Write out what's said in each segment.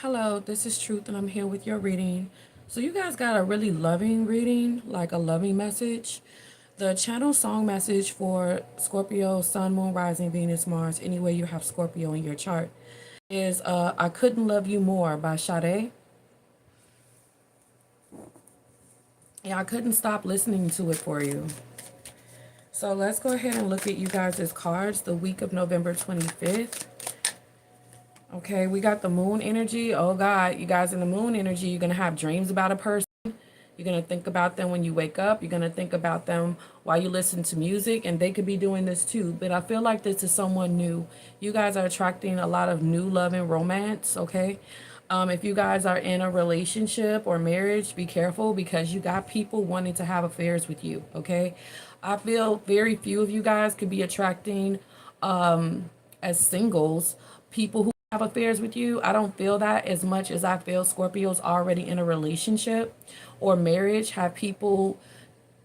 Hello, this is Truth, and I'm here with your reading. So, you guys got a really loving reading, like a loving message. The channel song message for Scorpio, Sun, Moon, Rising, Venus, Mars, anywhere you have Scorpio in your chart, is I Couldn't Love You More by Sade. And I couldn't stop listening to it for you. So, let's go ahead and look at you guys' cards the week of November 25th. Okay, we got the moon energy. Oh God, you guys in the moon energy, you're going to have dreams about a person. You're going to think about them when you wake up. You're going to think about them while you listen to music, and they could be doing this too. But I feel like this is someone new. You guys are attracting a lot of new love and romance, okay? If you guys are in a relationship or marriage, be careful because you got people wanting to have affairs with you, okay? I feel very few of you guys could be attracting as singles people who have affairs with you. I don't feel that as much as I feel Scorpios already in a relationship or marriage have people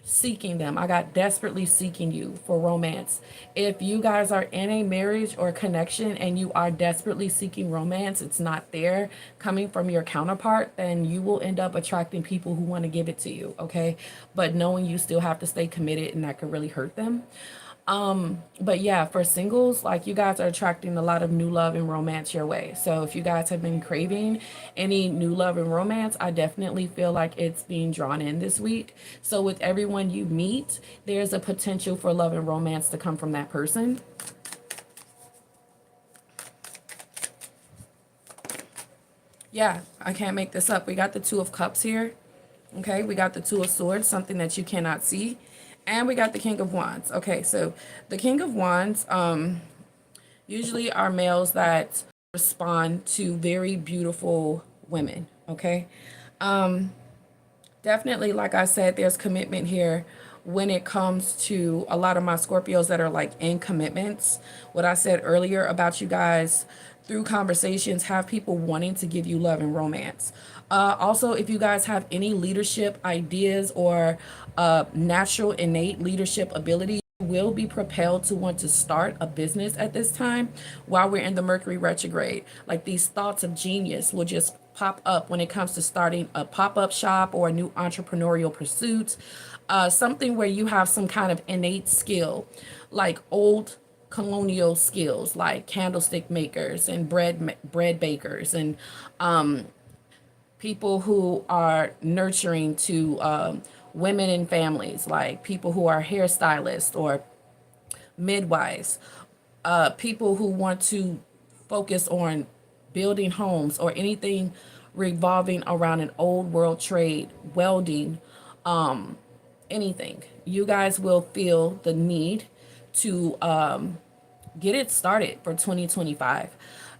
seeking them. I got desperately seeking you for romance. If you guys are in a marriage or connection and you are desperately seeking romance, it's not there coming from your counterpart, then you will end up attracting people who want to give it to you, okay? But knowing you still have to stay committed, and that could really hurt them. But yeah, for singles, like you guys are attracting a lot of new love and romance your way. So if you guys have been craving any new love and romance, I definitely feel like it's being drawn in this week. So with everyone you meet, there's a potential for love and romance to come from that person. Yeah, I can't make this up. We got the Two of Cups here. Okay, we got the Two of Swords, something that you cannot see. And we got the King of Wands. Okay, so the King of Wands usually are males that respond to very beautiful women. Okay, definitely, like I said, there's commitment here when it comes to a lot of my Scorpios that are like in commitments. What I said earlier about you guys through conversations have people wanting to give you love and romance. Also, if you guys have any leadership ideas or natural innate leadership ability, you will be propelled to want to start a business at this time while we're in the Mercury retrograde. Like these thoughts of genius will just pop up when it comes to starting a pop-up shop or a new entrepreneurial pursuit, something where you have some kind of innate skill, like old colonial skills like candlestick makers and bread bakers and people who are nurturing to women and families, like people who are hairstylists or midwives, people who want to focus on building homes or anything revolving around an old world trade, welding, anything. You guys will feel the need to get it started for 2025.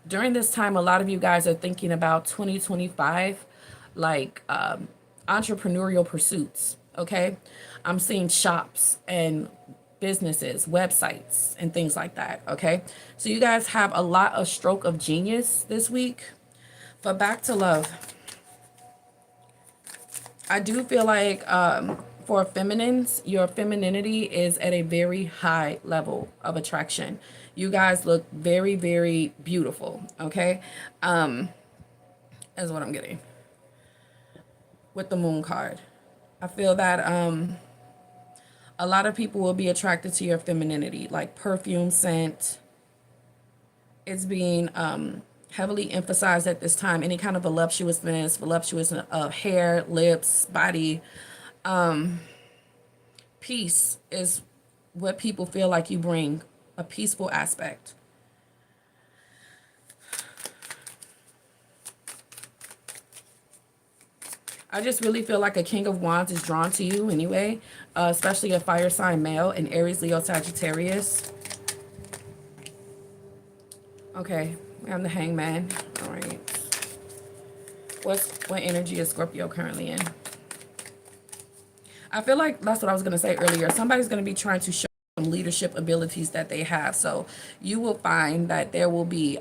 During this time, a lot of you guys are thinking about 2025, like entrepreneurial pursuits. Okay. I'm seeing shops and businesses, websites, and things like that. Okay. So you guys have a lot of stroke of genius this week. But back to love. I do feel like for feminines, your femininity is at a very high level of attraction. You guys look very, very beautiful, okay? Is what I'm getting with the moon card. I feel that a lot of people will be attracted to your femininity, like perfume scent. It's being heavily emphasized at this time. Any kind of voluptuous hair, lips, body. Peace is what people feel like you bring, a peaceful aspect. I just really feel like a King of Wands is drawn to you anyway, especially a fire sign male, an Aries, Leo, Sagittarius. Okay, I'm the Hangman. All right. What energy is Scorpio currently in? I feel like that's what I was going to say earlier. Somebody's going to be trying to show some leadership abilities that they have. So you will find that there will be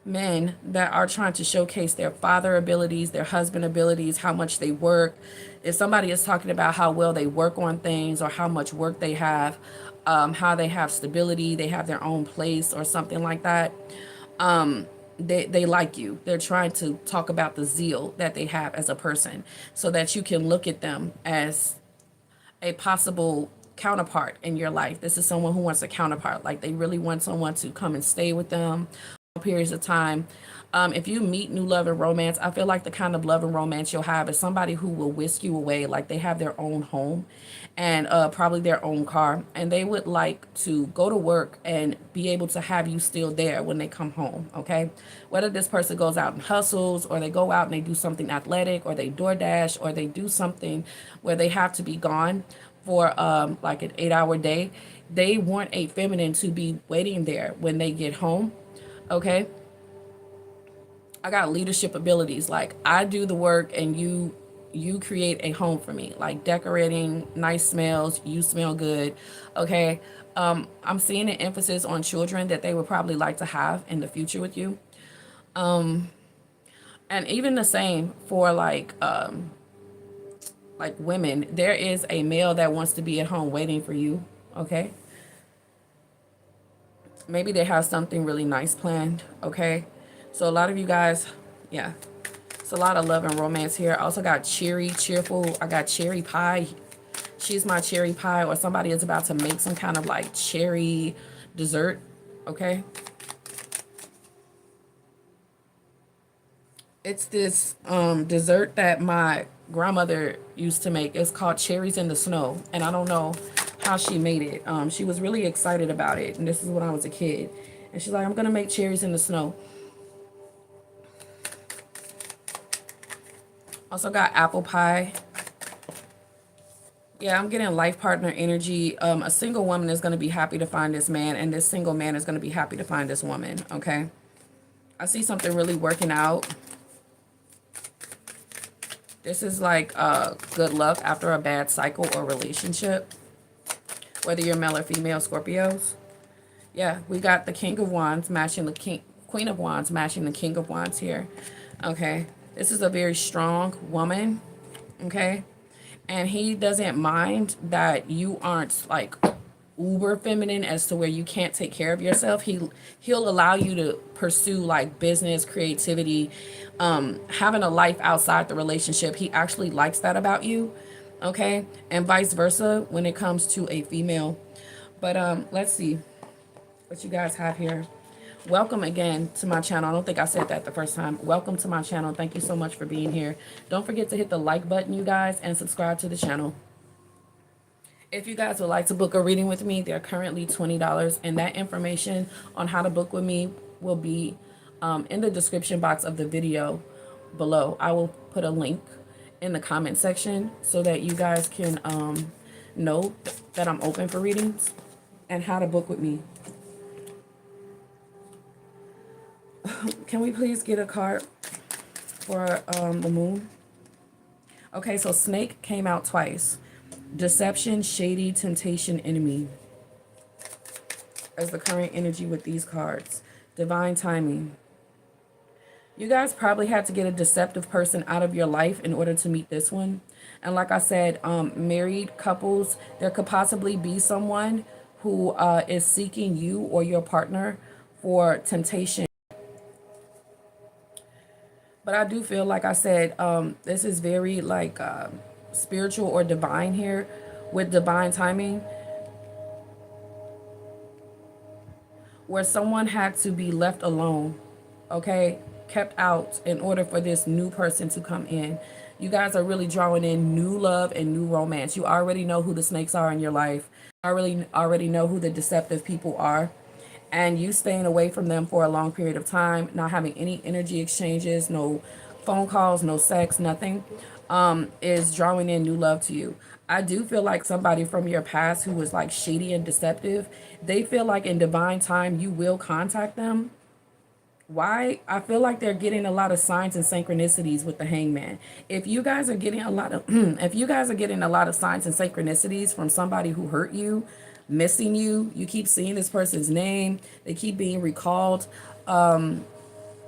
men that are trying to showcase their father abilities, their husband abilities, how much they work. If somebody is talking about how well they work on things or how much work they have, how they have stability, they have their own place or something like that. they like you. They're trying to talk about the zeal that they have as a person so that you can look at them as a possible counterpart in your life. This is someone who wants a counterpart. Like they really want someone to come and stay with them for periods of time. If you meet new love and romance, I feel like the kind of love and romance you'll have is somebody who will whisk you away. Like they have their own home and probably their own car. And they would like to go to work and be able to have you still there when they come home. Okay. Whether this person goes out and hustles, or they go out and they do something athletic, or they DoorDash, or they do something where they have to be gone for like an 8-hour day, they want a feminine to be waiting there when they get home. Okay. I got leadership abilities. Like I do the work and you create a home for me, like decorating, nice smells, you smell good. Okay. I'm seeing an emphasis on children that they would probably like to have in the future with you. And even the same for like women, there is a male that wants to be at home waiting for you. Okay. Maybe they have something really nice planned. Okay. So a lot of you guys, yeah, it's a lot of love and romance here. I also got cheery, cheerful. I got cherry pie. She's my cherry pie, or somebody is about to make some kind of like cherry dessert. Okay. It's this dessert that my grandmother used to make. It's called cherries in the snow. And I don't know how she made it. She was really excited about it. And this is when I was a kid. And she's like, I'm going to make cherries in the snow. Also got apple pie. Yeah, I'm getting life partner energy. A single woman is going to be happy to find this man, and this single man is going to be happy to find this woman. Okay. I see something really working out. This is like good luck after a bad cycle or relationship. Whether you're male or female, Scorpios. Yeah, we got the King of Wands matching the Queen of Wands matching the King of Wands here. Okay. This is a very strong woman. Okay. And he doesn't mind that you aren't like uber feminine as to where you can't take care of yourself. He'll allow you to pursue like business, creativity, having a life outside the relationship. He actually likes that about you. Okay. And vice versa when it comes to a female. But let's see what you guys have here. Welcome again to my channel. I don't think I said that the first time. Welcome to my channel. Thank you so much for being here. Don't forget to hit the like button, you guys, and subscribe to the channel. If you guys would like to book a reading with me, they're currently $20, and that information on how to book with me will be in the description box of the video below. I will put a link in the comment section so that you guys can know that I'm open for readings and how to book with me. Can we please get a card for the moon? Okay, so snake came out twice. Deception, shady, temptation, enemy. As the current energy with these cards. Divine timing. You guys probably had to get a deceptive person out of your life in order to meet this one. And like I said, married couples, there could possibly be someone who is seeking you or your partner for temptation. But I do feel, like I said, this is very like spiritual or divine here with divine timing, where someone had to be left alone, okay, kept out in order for this new person to come in. You guys are really drawing in new love and new romance. You already know who the snakes are in your life. Already know who the deceptive people are. And you staying away from them for a long period of time, not having any energy exchanges, no phone calls, no sex, nothing, is drawing in new love to you. I do feel like somebody from your past who was like shady and deceptive, they feel like in divine time you will contact them. Why? I feel like they're getting a lot of signs and synchronicities with the Hangman. If you guys are getting a lot of if you guys are getting a lot of signs and synchronicities from somebody who hurt you, missing you, you keep seeing this person's name, they keep being recalled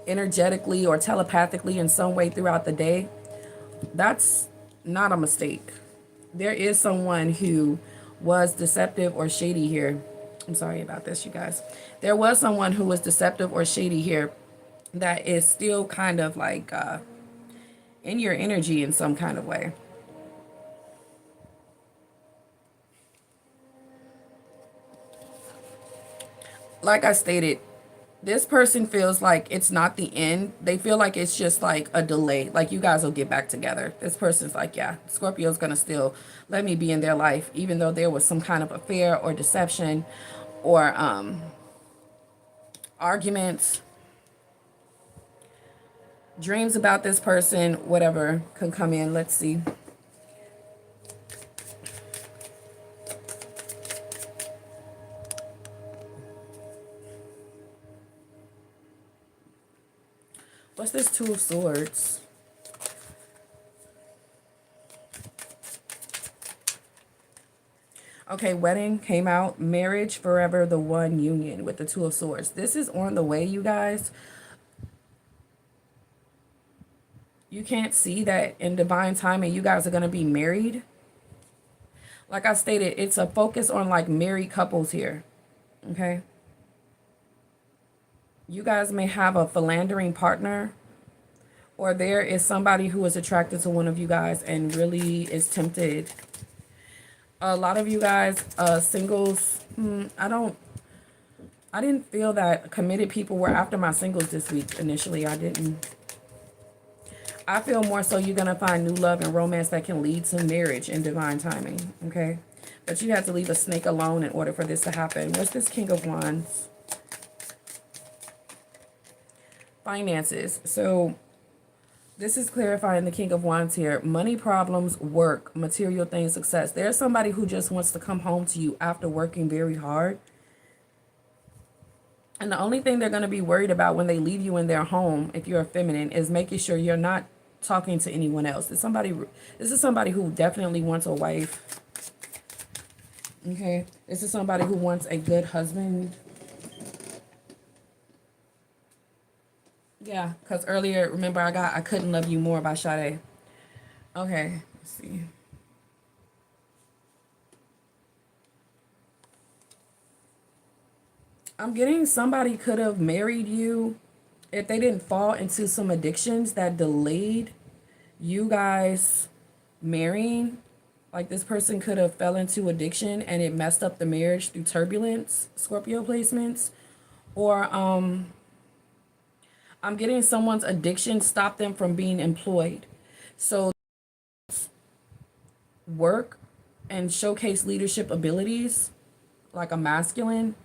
energetically or telepathically in some way throughout the day, that's not a mistake. There is someone who was deceptive or shady here. I'm sorry about this, you guys. There was someone who was deceptive or shady here that is still kind of like in your energy in some kind of way. Like I stated, this person feels like it's not the end. They feel like it's just like a delay. Like you guys will get back together. This person's like, yeah, Scorpio's going to still let me be in their life, even though there was some kind of affair or deception or arguments, dreams about this person, whatever can come in. Let's see. What's this Two of Swords? Okay, wedding came out. Marriage, forever, the one, union with the Two of Swords. This is on the way, you guys. You can't see that in divine timing you guys are going to be married. Like I stated, it's a focus on like married couples here. Okay. You guys may have a philandering partner, or there is somebody who is attracted to one of you guys and really is tempted. A lot of you guys, singles, I didn't feel that committed people were after my singles this week initially. I didn't. I feel more so you're going to find new love and romance that can lead to marriage in divine timing, okay? But you have to leave a snake alone in order for this to happen. What's this King of Wands? Finances. So this is clarifying the King of Wands here. Money problems, work, material things, success. There's somebody who just wants to come home to you after working very hard. And the only thing they're going to be worried about when they leave you in their home, if you're a feminine, is making sure you're not talking to anyone else. This is somebody who definitely wants a wife. Okay. This is somebody who wants a good husband. Yeah, because earlier, remember, I Couldn't Love You More by Sade. Okay, let's see. I'm getting somebody could have married you if they didn't fall into some addictions that delayed you guys marrying. Like this person could have fell into addiction and it messed up the marriage through turbulence, Scorpio placements. Or I'm getting someone's addiction stopped them from being employed. So work and showcase leadership abilities like a masculine,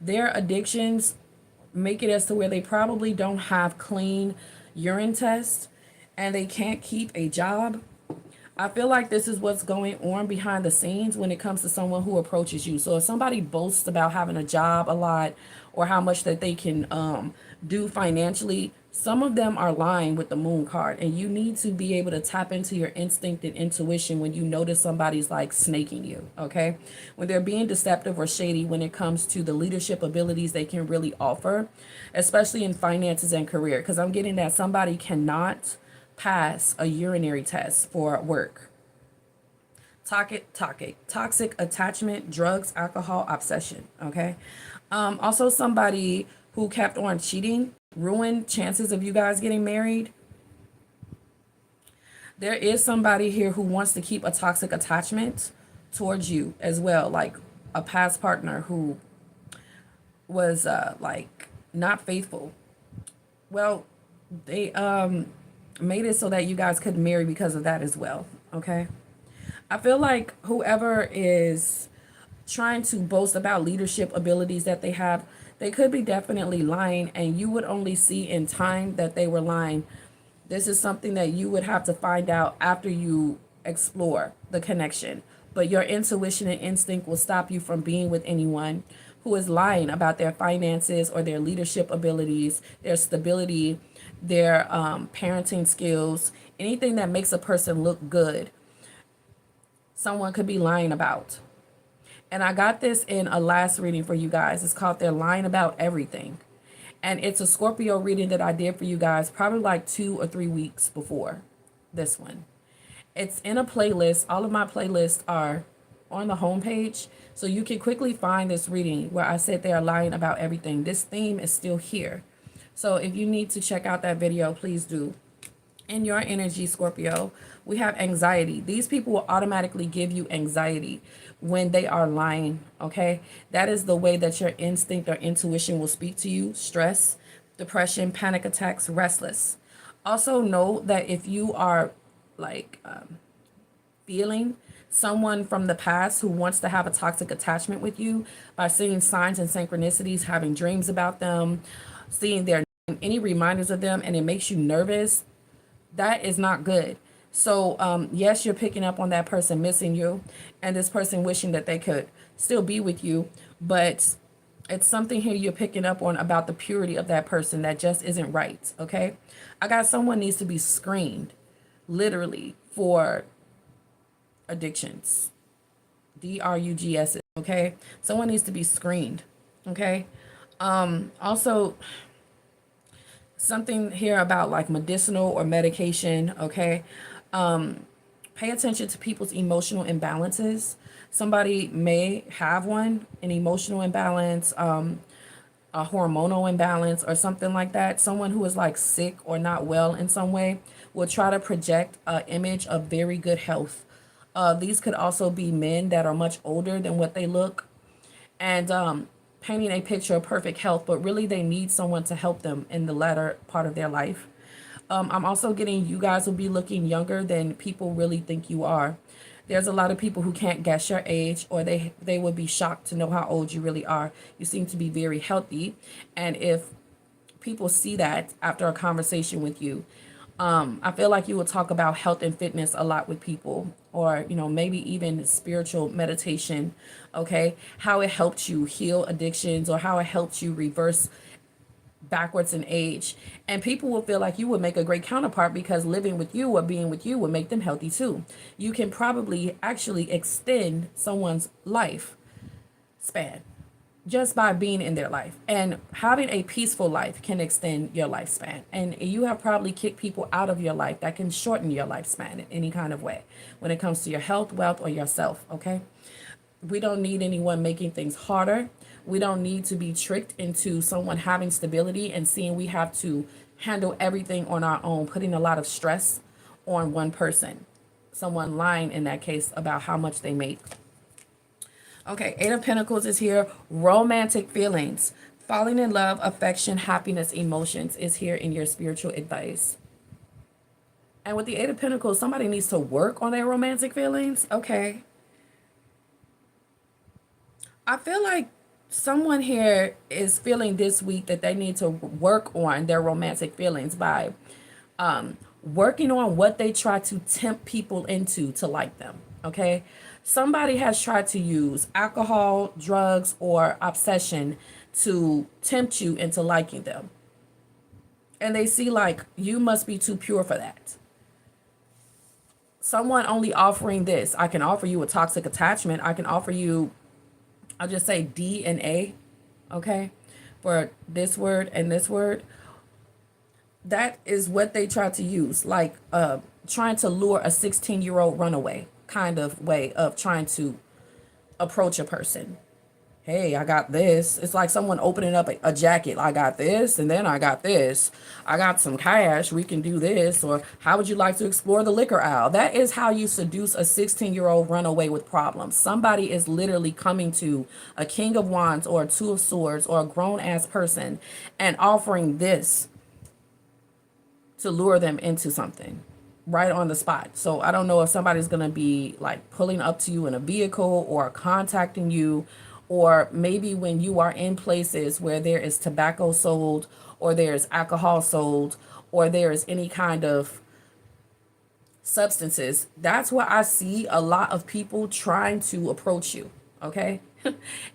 their addictions make it as to where they probably don't have clean urine tests and they can't keep a job. I feel like this is what's going on behind the scenes when it comes to someone who approaches you. So if somebody boasts about having a job a lot or how much that they can do financially, some of them are lying with the moon card. And you need to be able to tap into your instinct and intuition when you notice somebody's like snaking you, okay? When they're being deceptive or shady when it comes to the leadership abilities they can really offer, especially in finances and career. Because I'm getting that somebody cannot pass a urinary test for work. Toxic attachment, drugs, alcohol, obsession. Okay. Also somebody who kept on cheating, ruined chances of you guys getting married. There is somebody here who wants to keep a toxic attachment towards you as well, like a past partner who was like not faithful. Well, they made it so that you guys could marry because of that as well. Okay. I feel like whoever is trying to boast about leadership abilities that they have, they could be definitely lying, and you would only see in time that they were lying. This is something that you would have to find out after you explore the connection. But your intuition and instinct will stop you from being with anyone who is lying about their finances or their leadership abilities, their stability, their parenting skills, anything that makes a person look good. Someone could be lying about. And I got this in a last reading for you guys. It's called They're Lying About Everything. And it's a Scorpio reading that I did for you guys probably like 2 or 3 weeks before this one. It's in a playlist. All of my playlists are on the homepage. So you can quickly find this reading where I said they are lying about everything. This theme is still here. So if you need to check out that video, please do. In your energy, Scorpio, we have anxiety. These people will automatically give you anxiety when they are lying, okay? That is the way that your instinct or intuition will speak to you. Stress, depression, panic attacks, restless. Also know that if you are like feeling someone from the past who wants to have a toxic attachment with you by seeing signs and synchronicities, having dreams about them, seeing their any reminders of them, and it makes you nervous, that is not good. So yes, you're picking up on that person missing you and this person wishing that they could still be with you, but it's something here you're picking up on about the purity of that person that just isn't right. Okay, I got someone needs to be screened literally for addictions, drugs. Okay, someone needs to be screened. Okay, also something here about like medicinal or medication. Okay, pay attention to people's emotional imbalances. Somebody may have an emotional imbalance, a hormonal imbalance, or something like that. Someone who is like sick or not well in some way will try to project an image of very good health. These could also be men that are much older than what they look, and painting a picture of perfect health, but really they need someone to help them in the latter part of their life. I'm also getting you guys will be looking younger than people really think you are. There's a lot of people who can't guess your age, or they would be shocked to know how old you really are. You seem to be very healthy, and if people see that after a conversation with you, I feel like you will talk about health and fitness a lot with people, or maybe even spiritual meditation. Okay, how it helped you heal addictions, or how it helped you reverse backwards in age, and people will feel like you would make a great counterpart because living with you or being with you would make them healthy too. You can probably actually extend someone's life span just by being in their life, and having a peaceful life can extend your lifespan, and you have probably kicked people out of your life that can shorten your lifespan in any kind of way when it comes to your health, wealth, or yourself. Okay, we don't need anyone making things harder. We don't need to be tricked into someone having stability and seeing we have to handle everything on our own, putting a lot of stress on one person. Someone lying in that case about how much they make. Okay, Eight of Pentacles is here. Romantic feelings, falling in love, affection, happiness, emotions is here in your spiritual advice. And with the Eight of Pentacles, somebody needs to work on their romantic feelings. Okay. I feel like someone here is feeling this week that they need to work on their romantic feelings by working on what they try to tempt people into to like them. Okay, somebody has tried to use alcohol, drugs, or obsession to tempt you into liking them, and they see like you must be too pure for that. Someone only offering this: I can offer you a toxic attachment, I can offer you, I'll just say D and A, okay, for this word and this word. That is what they try to use, like trying to lure a 16-year-old runaway kind of way of trying to approach a person. Hey, I got this. It's like someone opening up a jacket. I got this, and then I got this. I got some cash. We can do this. Or how would you like to explore the liquor aisle? That is how you seduce a 16-year-old runaway with problems. Somebody is literally coming to a King of Wands or a Two of Swords or a grown-ass person and offering this to lure them into something right on the spot. So I don't know if somebody's going to be like pulling up to you in a vehicle or contacting you, or maybe when you are in places where there is tobacco sold, or there's alcohol sold, or there is any kind of substances. That's where I see a lot of people trying to approach you. Okay.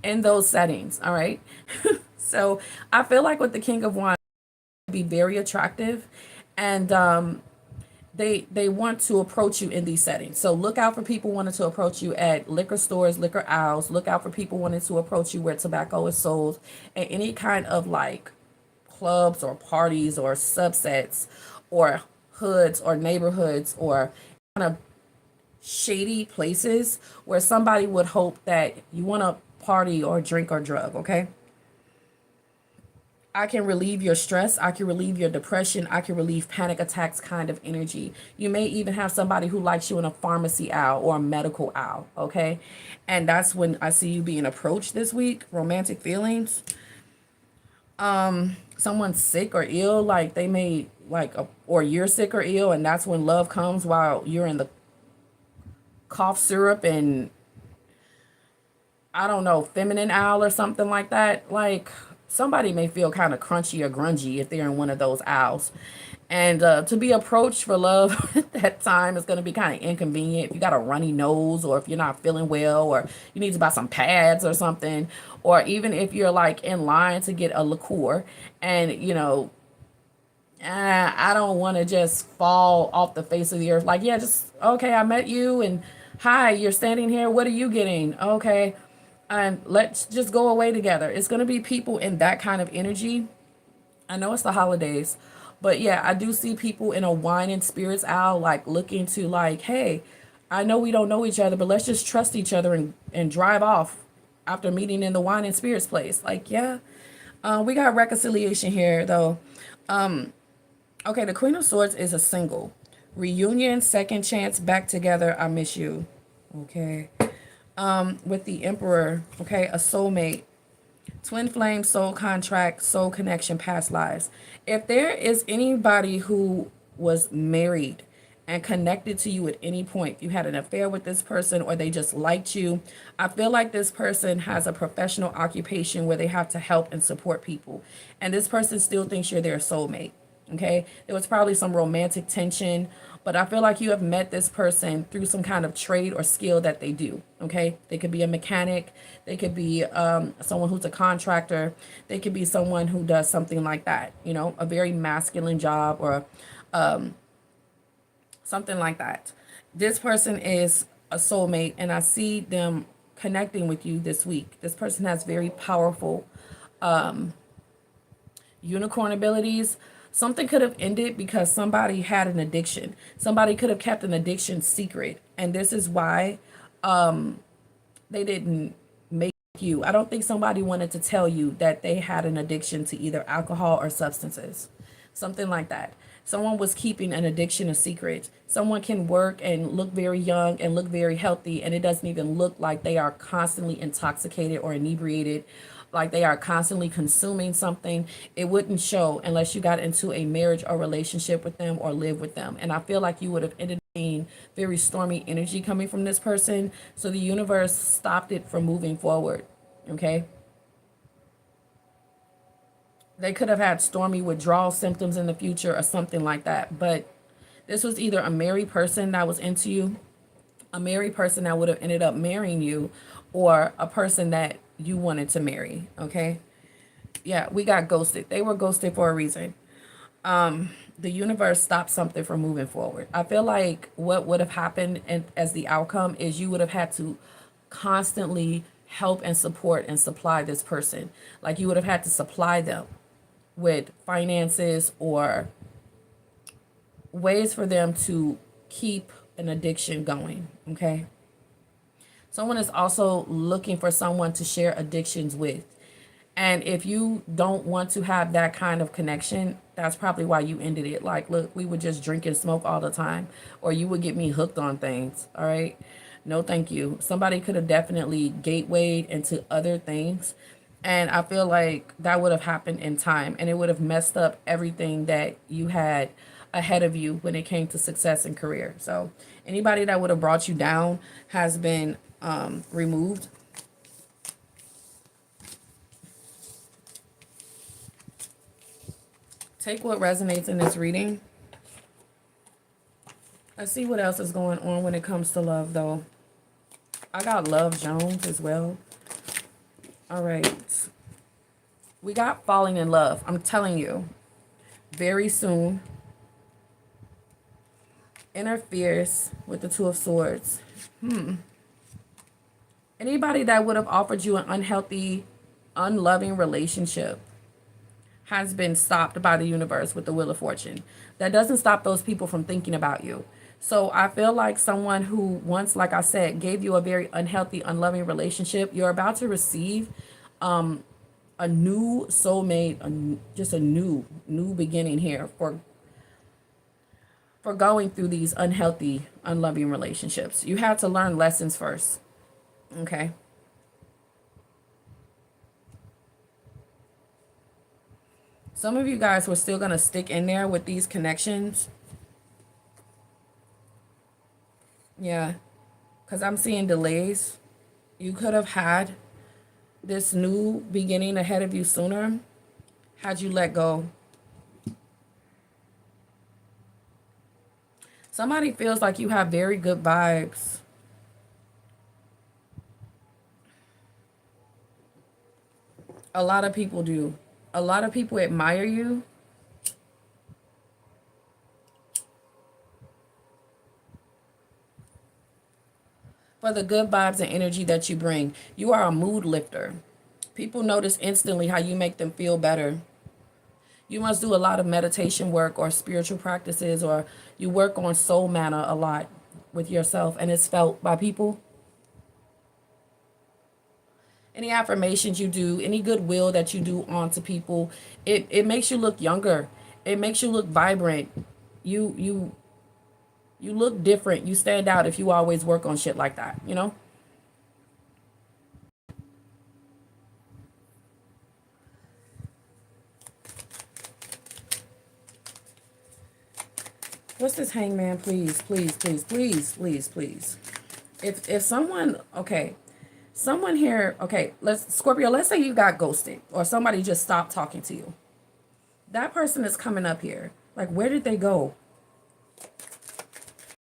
In those settings. All right. So I feel like with the King of Wands, be very attractive, and they want to approach you in these settings. So look out for people wanting to approach you at liquor stores, liquor aisles. Look out for people wanting to approach you where tobacco is sold, and any kind of like clubs or parties or subsets or hoods or neighborhoods or kind of shady places where somebody would hope that you want to party or drink or drug. Okay. I can relieve your stress. I can relieve your depression. I can relieve panic attacks kind of energy. You may even have somebody who likes you in a pharmacy aisle or a medical aisle, okay? And that's when I see you being approached this week. Romantic feelings. Someone's sick or ill, like they may or you're sick or ill, and that's when love comes while you're in the cough syrup and I don't know, feminine aisle or something like that. Like somebody may feel kind of crunchy or grungy if they're in one of those aisles. And to be approached for love at that time is going to be kind of inconvenient. If you got a runny nose, or if you're not feeling well, or you need to buy some pads or something, or even if you're like in line to get a liqueur and, I don't want to just fall off the face of the earth. Like, yeah, just, okay, I met you and hi, you're standing here. What are you getting? Okay. And let's just go away together. It's going to be people in that kind of energy. I know it's the holidays, but yeah, I do see people in a wine and spirits aisle, like looking to like, hey, I know we don't know each other, but let's just trust each other and drive off after meeting in the wine and spirits place. Like, yeah, we got reconciliation here though. Okay, the Queen of Swords is a single. Reunion, second chance, back together, I miss you. Okay. With the Emperor, okay, a soulmate. Twin flame, soul contract, soul connection, past lives. If there is anybody who was married and connected to you at any point, if you had an affair with this person or they just liked you, I feel like this person has a professional occupation where they have to help and support people. And this person still thinks you're their soulmate. Okay, there was probably some romantic tension, but I feel like you have met this person through some kind of trade or skill that they do. Okay, they could be a mechanic, they could be someone who's a contractor, they could be someone who does something like that, a very masculine job or something like that. This person is a soulmate, and I see them connecting with you this week. This person has very powerful unicorn abilities. Something could have ended because somebody had an addiction. Somebody could have kept an addiction secret. And this is why they didn't make you. I don't think somebody wanted to tell you that they had an addiction to either alcohol or substances. Something like that. Someone was keeping an addiction a secret. Someone can work and look very young and look very healthy, and it doesn't even look like they are constantly intoxicated or inebriated, like they are constantly consuming something. It wouldn't show unless you got into a marriage or relationship with them or live with them. And I feel like you would have ended up being very stormy energy coming from this person. So the universe stopped it from moving forward. Okay. They could have had stormy withdrawal symptoms in the future or something like that. But this was either a married person that was into you, a married person that would have ended up marrying you, or a person that you wanted to marry. Okay. Yeah, we got ghosted. They were ghosted for a reason. The universe stopped something from moving forward. I feel like what would have happened and as the outcome is you would have had to constantly help and support and supply this person. Like you would have had to supply them with finances or ways for them to keep an addiction going. Okay. Someone is also looking for someone to share addictions with. And if you don't want to have that kind of connection, that's probably why you ended it. Like, look, we would just drink and smoke all the time, or you would get me hooked on things. All right. No, thank you. Somebody could have definitely gatewayed into other things. And I feel like that would have happened in time, and it would have messed up everything that you had ahead of you when it came to success and career. So anybody that would have brought you down has been removed. Take what resonates in this reading. Let's see what else is going on when it comes to love, though. I got Love Jones as well. All right. We got falling in love. I'm telling you, very soon. Inner fears with the Two of Swords. Anybody that would have offered you an unhealthy, unloving relationship has been stopped by the universe with the Wheel of Fortune. That doesn't stop those people from thinking about you. So I feel like someone who once, like I said, gave you a very unhealthy, unloving relationship, you're about to receive a a new soulmate, just a new beginning here for going through these unhealthy, unloving relationships. You had to learn lessons first. Okay. Some of you guys were still going to stick in there with these connections. Yeah. Because I'm seeing delays. You could have had this new beginning ahead of you sooner had you let go. Somebody feels like you have very good vibes. A lot of people do. A lot of people admire you. For the good vibes and energy that you bring. You are a mood lifter. People notice instantly how you make them feel better. You must do a lot of meditation work or spiritual practices, or you work on soul manner a lot with yourself, and it's felt by people. Any affirmations you do, any goodwill that you do onto people, it makes you look younger. It makes you look vibrant. You look different. You stand out if you always work on shit like that, you know? What's this hangman? Please, please, please, please, please, please. If someone, okay, someone here, okay, Scorpio, let's say you got ghosted or somebody just stopped talking to you. That person is coming up here. Like, where did they go?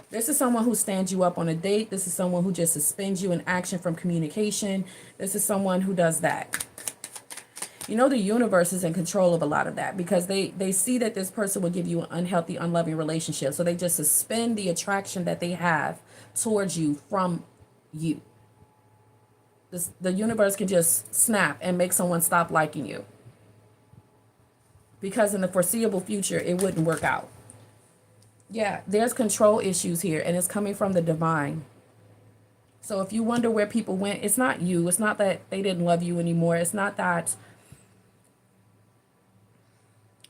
This is someone who stands you up on a date. This is someone who just suspends you in action from communication. This is someone who does that. You know, the universe is in control of a lot of that because they see that this person will give you an unhealthy, unloving relationship. So they just suspend the attraction that they have towards you from you. The universe can just snap and make someone stop liking you. Because in the foreseeable future, it wouldn't work out. Yeah, there's control issues here, and it's coming from the divine. So if you wonder where people went, it's not you. It's not that they didn't love you anymore. It's not that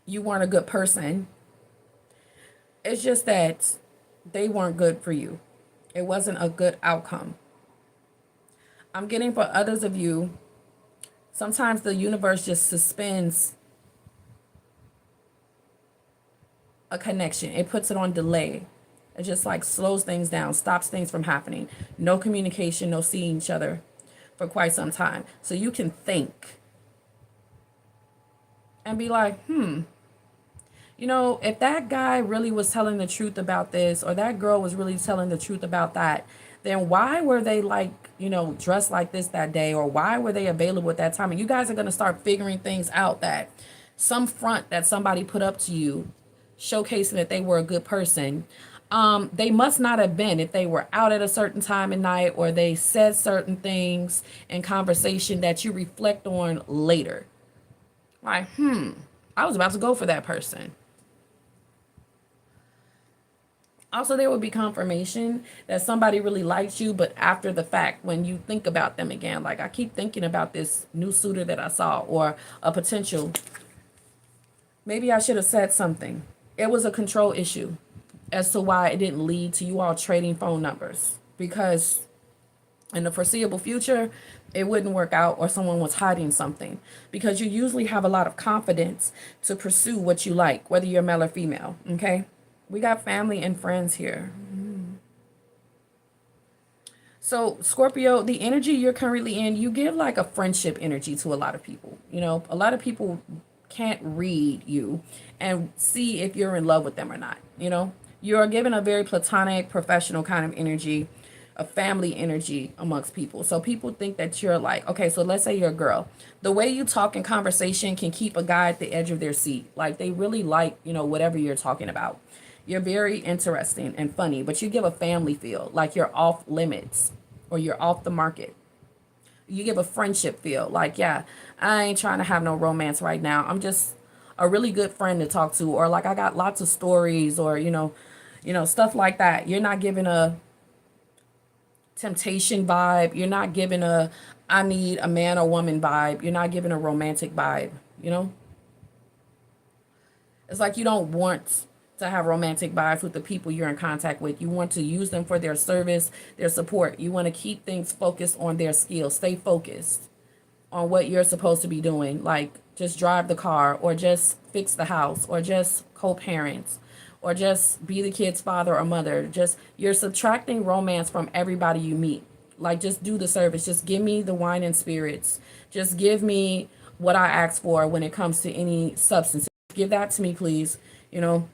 you weren't a good person. It's just that they weren't good for you. It wasn't a good outcome. I'm getting for others of you, sometimes the universe just suspends a connection. It puts it on delay. It just like slows things down, stops things from happening. No communication, no seeing each other for quite some time. So you can think and be like, you know, if that guy really was telling the truth about this, or that girl was really telling the truth about that, then why were they like, you know, dressed like this that day? Or why were they available at that time? And you guys are going to start figuring things out, that some front that somebody put up to you, showcasing that they were a good person, they must not have been if they were out at a certain time of night, or they said certain things in conversation that you reflect on later. Like, I was about to go for that person. Also, there would be confirmation that somebody really likes you, but after the fact, when you think about them again, like, I keep thinking about this new suitor that I saw, or a potential. Maybe I should have said something. It was a control issue as to why it didn't lead to you all trading phone numbers, because in the foreseeable future, it wouldn't work out, or someone was hiding something, because you usually have a lot of confidence to pursue what you like, whether you're male or female. Okay. We got family and friends here. So Scorpio, the energy you're currently in, you give like a friendship energy to a lot of people. You know, a lot of people can't read you and see if you're in love with them or not. You know, you're given a very platonic, professional kind of energy, a family energy amongst people. So people think that you're like, okay, so let's say you're a girl. The way you talk in conversation can keep a guy at the edge of their seat. Like, they really like, you know, whatever you're talking about. You're very interesting and funny, but you give a family feel, like you're off limits or you're off the market. You give a friendship feel, like, yeah, I ain't trying to have no romance right now. I'm just a really good friend to talk to, or like I got lots of stories, or stuff like that. You're not giving a temptation vibe. You're not giving a I need a man or woman vibe. You're not giving a romantic vibe, you know? It's like you don't want to have romantic vibes with the people you're in contact with. You want to use them for their service, their support. You want to keep things focused on their skills. Stay focused on what you're supposed to be doing. Like just drive the car or just fix the house or just co-parent or just be the kid's father or mother. Just you're subtracting romance from everybody you meet. Like just do the service. Just give me the wine and spirits. Just give me what I ask for when it comes to any substance. Give that to me, please. You know,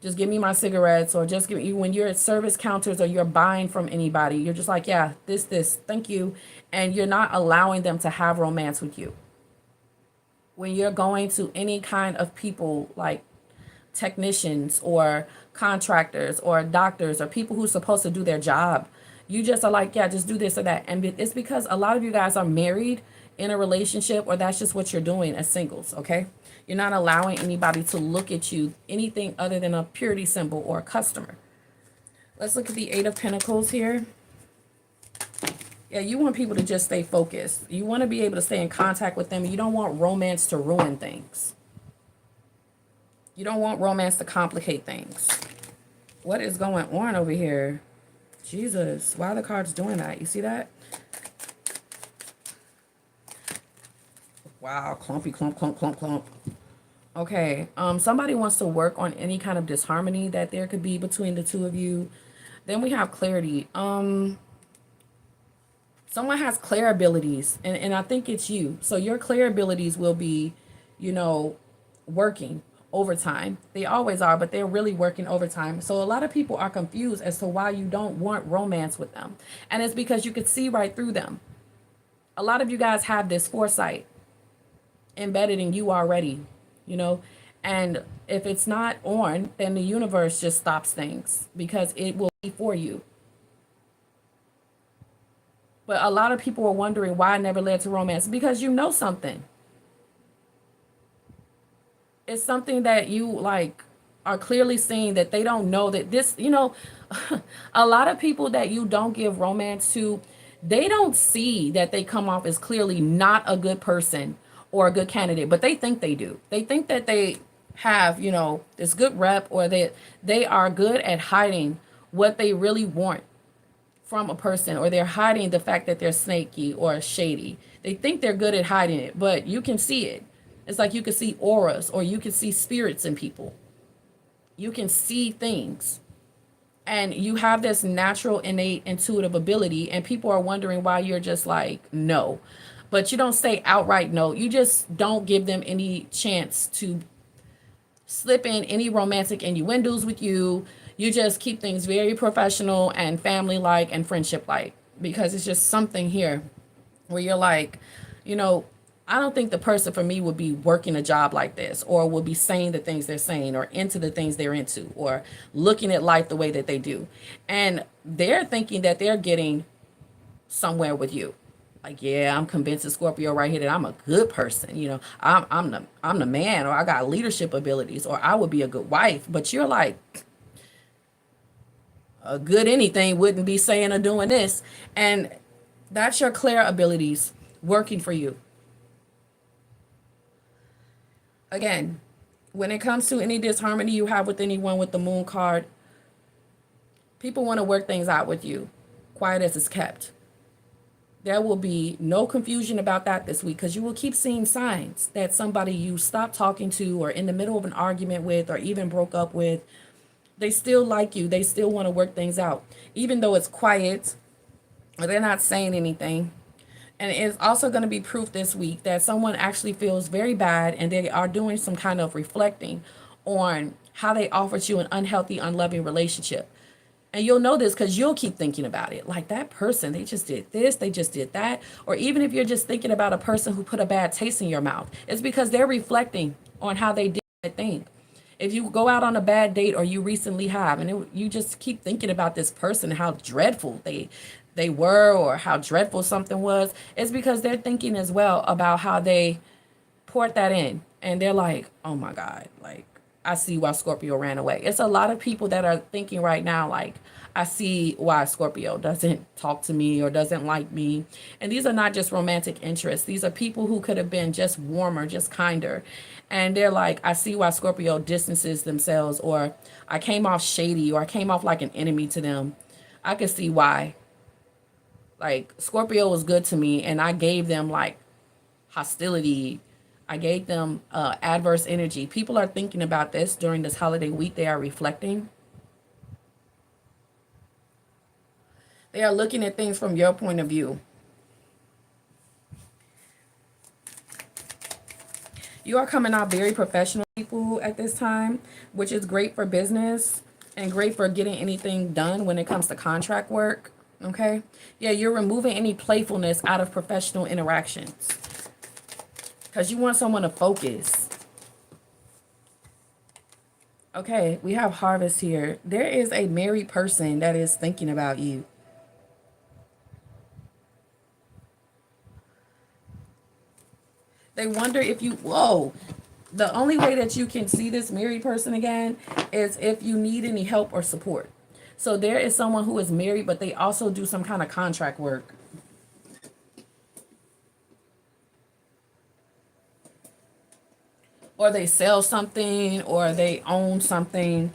just give me my cigarettes or just give me when you're at service counters or you're buying from anybody, you're just like, yeah, this, thank you. And you're not allowing them to have romance with you. When you're going to any kind of people like technicians or contractors or doctors or people who's supposed to do their job, you just are like, yeah, just do this or that. And it's because a lot of you guys are married in a relationship, or that's just what you're doing as singles, okay? You're not allowing anybody to look at you anything other than a purity symbol or a customer. Let's look at the Eight of Pentacles here. Yeah, you want people to just stay focused. You want to be able to stay in contact with them. You don't want romance to ruin things. You don't want romance to complicate things. What is going on over here? Jesus, why are the cards doing that? You see that? Wow, clumpy, clump, clump, clump, clump. Okay, somebody wants to work on any kind of disharmony that there could be between the two of you. Then we have clarity. Someone has clear abilities, and I think it's you. So your clear abilities will be, you know, working overtime. They always are, but they're really working overtime. So a lot of people are confused as to why you don't want romance with them. And it's because you could see right through them. A lot of you guys have this foresight embedded in you already, you know, and if it's not on, then the universe just stops things because it will be for you. But a lot of people are wondering why I never led to romance, because you know something. It's something that you like are clearly seeing that they don't know that this, you know, a lot of people that you don't give romance to, they don't see that they come off as clearly not a good person or a good candidate, but they think they do. They think that they have, you know, this good rep, or that they are good at hiding what they really want from a person, or they're hiding the fact that they're snaky or shady. They think they're good at hiding it, but you can see it. It's like you can see auras, or you can see spirits in people. You can see things. And you have this natural, innate, intuitive ability, and people are wondering why you're just like, no. But you don't say outright no. You just don't give them any chance to slip in any romantic innuendos with you. You just keep things very professional and family-like and friendship-like, because it's just something here where you're like, you know, I don't think the person for me would be working a job like this, or will be saying the things they're saying, or into the things they're into, or looking at life the way that they do. And they're thinking that they're getting somewhere with you. Like, yeah, I'm convinced of Scorpio right here that I'm a good person. You know, I'm the man, or I got leadership abilities, or I would be a good wife. But you're like, a good anything wouldn't be saying or doing this. And that's your clear abilities working for you. Again, when it comes to any disharmony you have with anyone with the moon card, people want to work things out with you. Quiet as it's kept. There will be no confusion about that this week, because you will keep seeing signs that somebody you stopped talking to, or in the middle of an argument with, or even broke up with, they still like you. They still want to work things out, even though it's quiet or they're not saying anything. And it's also going to be proof this week that someone actually feels very bad, and they are doing some kind of reflecting on how they offered you an unhealthy, unloving relationship. And you'll know this because you'll keep thinking about it. Like, that person, they just did this, they just did that. Or even if you're just thinking about a person who put a bad taste in your mouth, it's because they're reflecting on how they did that thing. If you go out on a bad date, or you recently have, and you just keep thinking about this person, how dreadful they were, or how dreadful something was, it's because they're thinking as well about how they poured that in. And they're like, oh my God, like, I see why Scorpio ran away. It's a lot of people that are thinking right now, like, I see why Scorpio doesn't talk to me or doesn't like me. And these are not just romantic interests. These are people who could have been just warmer, just kinder. And they're like, I see why Scorpio distances themselves, or I came off shady, or I came off like an enemy to them. I could see why. Like, Scorpio was good to me, and I gave them like hostility. I gave them adverse energy. People are thinking about this during this holiday week. They are reflecting. They are looking at things from your point of view. You are coming out very professional people at this time, which is great for business and great for getting anything done when it comes to contract work. Okay? Yeah, you're removing any playfulness out of professional interactions because you want someone to focus. Okay, we have Harvest here. There is a married person that is thinking about you. They wonder if you, whoa, the only way that you can see this married person again is if you need any help or support. So there is someone who is married, but they also do some kind of contract work. Or they sell something, or they own something.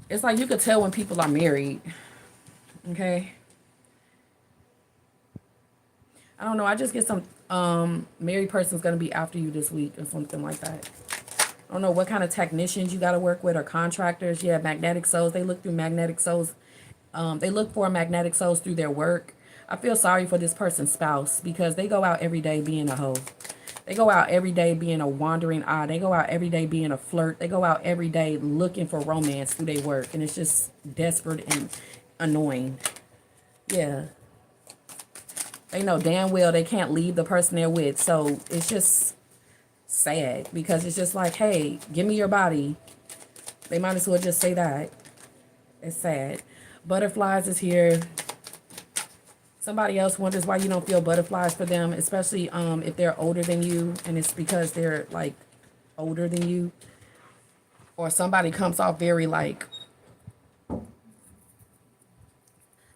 It's like you could tell when people are married. Okay. I don't know. I just get some married person's gonna be after you this week or something like that. I don't know what kind of technicians you got to work with or contractors. Yeah, magnetic souls. They look through magnetic souls. They look for magnetic souls through their work. I feel sorry for this person's spouse because they go out every day being a hoe. They go out every day being a wandering eye. They go out every day being a flirt. They go out every day looking for romance through their work. And it's just desperate and annoying. Yeah. They know damn well they can't leave the person they're with. So it's just sad because it's just like, hey, give me your body. They might as well just say that. It's sad. Butterflies is here. Somebody else wonders why you don't feel butterflies for them, especially if they're older than you, and it's because they're like older than you. Or somebody comes off very like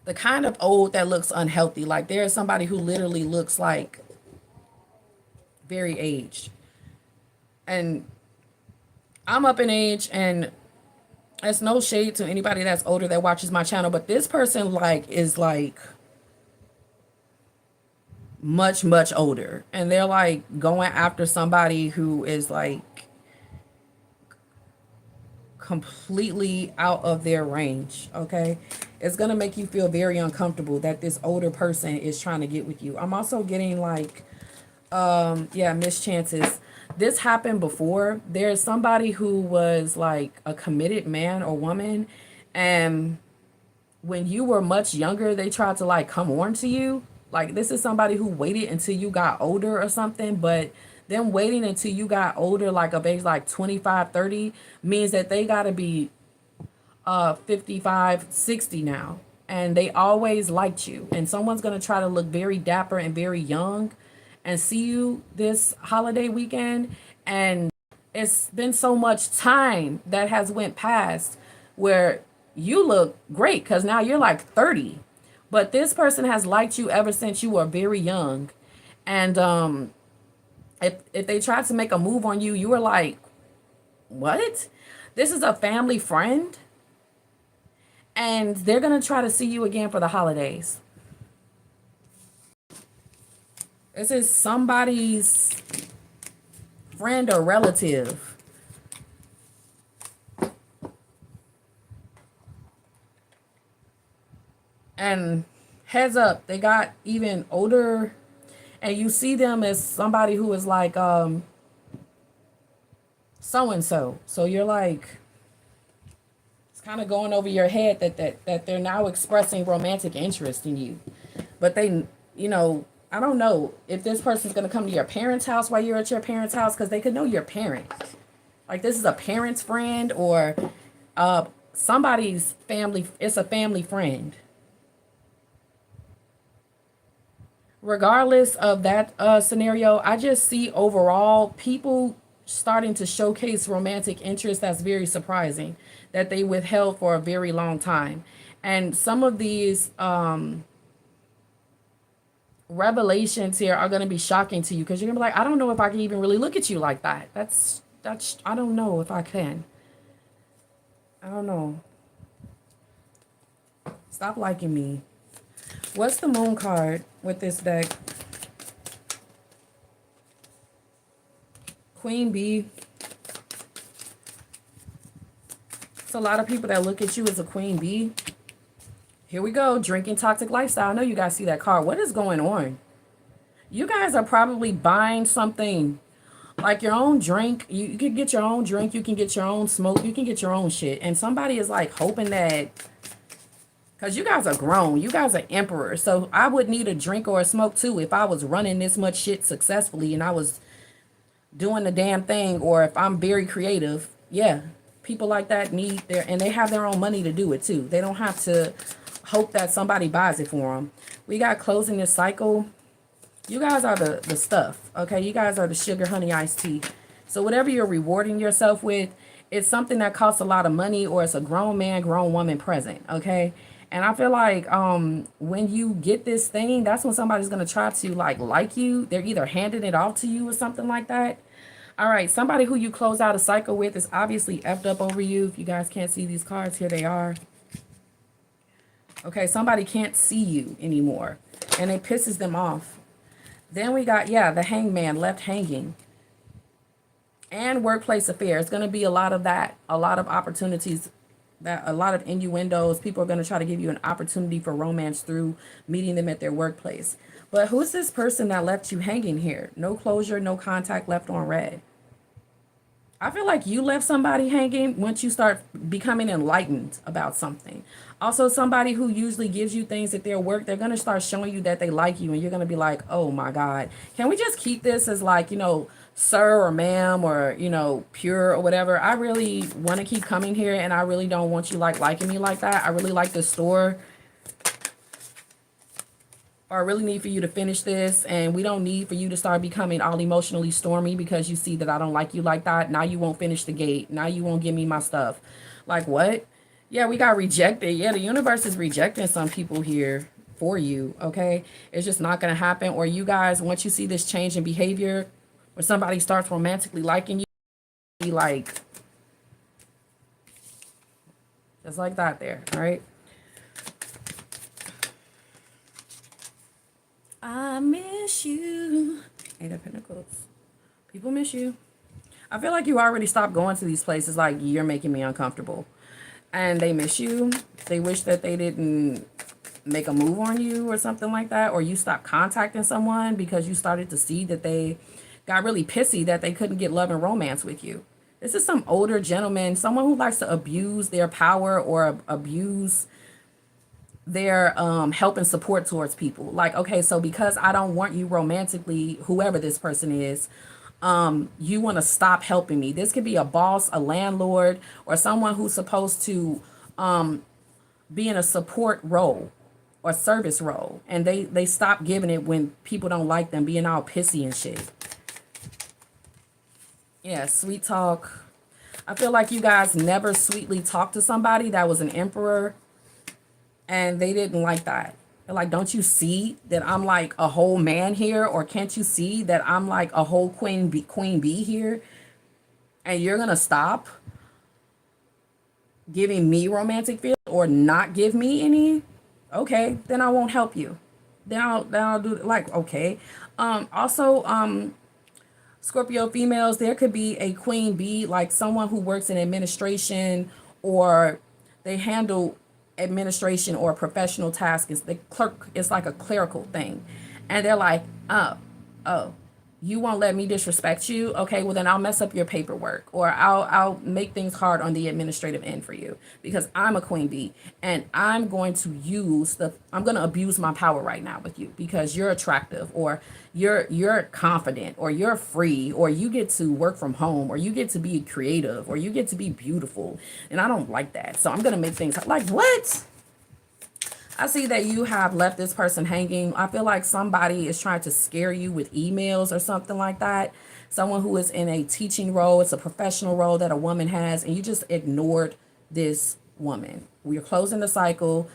the kind of old that looks unhealthy. Like there's somebody who literally looks like very aged. And I'm up in age, and it's no shade to anybody that's older that watches my channel, but this person like is like much older, and they're like going after somebody who is like completely out of their range. Okay, it's gonna make you feel very uncomfortable that this older person is trying to get with you. I'm also getting like yeah, mischances. This happened before. There's somebody who was like a committed man or woman, and when you were much younger, they tried to like come on to you. Like this is somebody who waited until you got older or something, but them waiting until you got older, like of age like 25, 30, means that they gotta be 55, 60 now. And they always liked you. And someone's gonna try to look very dapper and very young and see you this holiday weekend. And it's been so much time that has went past where you look great because now you're like 30. But this person has liked you ever since you were very young. And if they tried to make a move on you, you were like, what? This is a family friend? And they're going to try to see you again for the holidays. This is somebody's friend or relative. And heads up, they got even older, and you see them as somebody who is like so and so. So you're like, it's kind of going over your head that they're now expressing romantic interest in you. But they, you know, I don't know if this person's going to come to your parents' house while you're at your parents' house, because they could know your parent. Like this is a parent's friend or somebody's family. It's a family friend. Regardless of that scenario, I just see overall people starting to showcase romantic interest that's very surprising, that they withheld for a very long time. And some of these revelations here are going to be shocking to you, because you're going to be like, I don't know if I can even really look at you like that. That's I don't know if I can. I don't know. Stop liking me. What's the moon card with this deck? Queen bee. It's a lot of people that look at you as a queen bee. Here we go. Drinking toxic lifestyle. I know you guys see that card. What is going on? You guys are probably buying something like your own drink. You can get your own drink. You can get your own smoke. You can get your own shit. And somebody is like hoping that, because you guys are grown. You guys are emperors. So I would need a drink or a smoke too if I was running this much shit successfully and I was doing the damn thing. Or if I'm very creative. Yeah. People like that need their, and they have their own money to do it too. They don't have to hope that somebody buys it for them. We got closing this cycle. You guys are the stuff, okay? You guys are the sugar, honey, iced tea. So whatever you're rewarding yourself with, it's something that costs a lot of money, or it's a grown man, grown woman present, okay? And I feel like when you get this thing, that's when somebody's going to try to like you. They're either handing it off to you or something like that. All right, somebody who you close out a cycle with is obviously effed up over you. If you guys can't see these cards, here they are. Okay, somebody can't see you anymore, and it pisses them off. Then we got, yeah, the hangman left hanging. And workplace affairs. Going to be a lot of that. A lot of opportunities, that a lot of innuendos. People are going to try to give you an opportunity for romance through meeting them at their workplace. But who's this person that left you hanging here? No closure, no contact, left on red. I feel like you left somebody hanging once you start becoming enlightened about something. Also, somebody who usually gives you things at their work, they're going to start showing you that they like you, and you're going to be like, oh my God, can we just keep this as like, you know, sir or ma'am, or, you know, pure or whatever. I really want to keep coming here, and I really don't want you liking me like that. I really like this store. Or I really need for you to finish this, and we don't need for you to start becoming all emotionally stormy because you see that I don't like you like that. Now you won't finish the gate. Now you won't give me my stuff. Like what? Yeah, we got rejected. Yeah, the universe is rejecting some people here for you, okay? It's just not going to happen. Or you guys, once you see this change in behavior, or somebody starts romantically liking you, be like, just like that there, all right? I miss you. Eight of Pentacles. People miss you. I feel like you already stopped going to these places. Like, you're making me uncomfortable. And they miss you. They wish that they didn't make a move on you or something like that. Or you stopped contacting someone because you started to see that they got really pissy that they couldn't get love and romance with you. This is some older gentleman, someone who likes to abuse their power or abuse their help and support towards people. Like, okay, so because I don't want you romantically, whoever this person is, you want to stop helping me. This could be a boss, a landlord, or someone who's supposed to be in a support role or service role, and they stop giving it when people don't like them, being all pissy and shit. Yeah, sweet talk. I feel like you guys never sweetly talked to somebody that was an emperor, and they didn't like that. They're like, don't you see that I'm like a whole man here? Or can't you see that I'm like a whole queen bee here? And you're going to stop giving me romantic feelings or not give me any? Okay, then I won't help you. Then I'll do like, okay. Also, Scorpio females, there could be a queen bee, like someone who works in administration, or they handle administration or professional tasks. Is the clerk, it's like a clerical thing, and they're like, oh, you won't let me disrespect you? Okay, well then I'll mess up your paperwork, or I'll make things hard on the administrative end for you, because I'm a queen bee, and I'm going to abuse my power right now with you because you're attractive, or you're confident, or you're free, or you get to work from home, or you get to be creative, or you get to be beautiful, and I don't like that. So I'm gonna make things like, what? I see that you have left this person hanging. I feel like somebody is trying to scare you with emails or something like that. Someone who is in a teaching role. It's a professional role that a woman has, and you just ignored this woman. We're closing the cycle.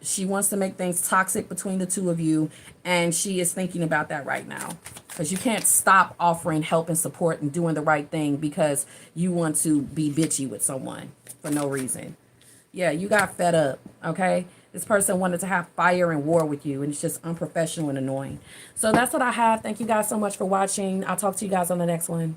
She wants to make things toxic between the two of you, and she is thinking about that right now. Because you can't stop offering help and support and doing the right thing because you want to be bitchy with someone for no reason. Yeah, you got fed up, okay? This person wanted to have fire and war with you, and it's just unprofessional and annoying. So that's what I have. Thank you guys so much for watching. I'll talk to you guys on the next one.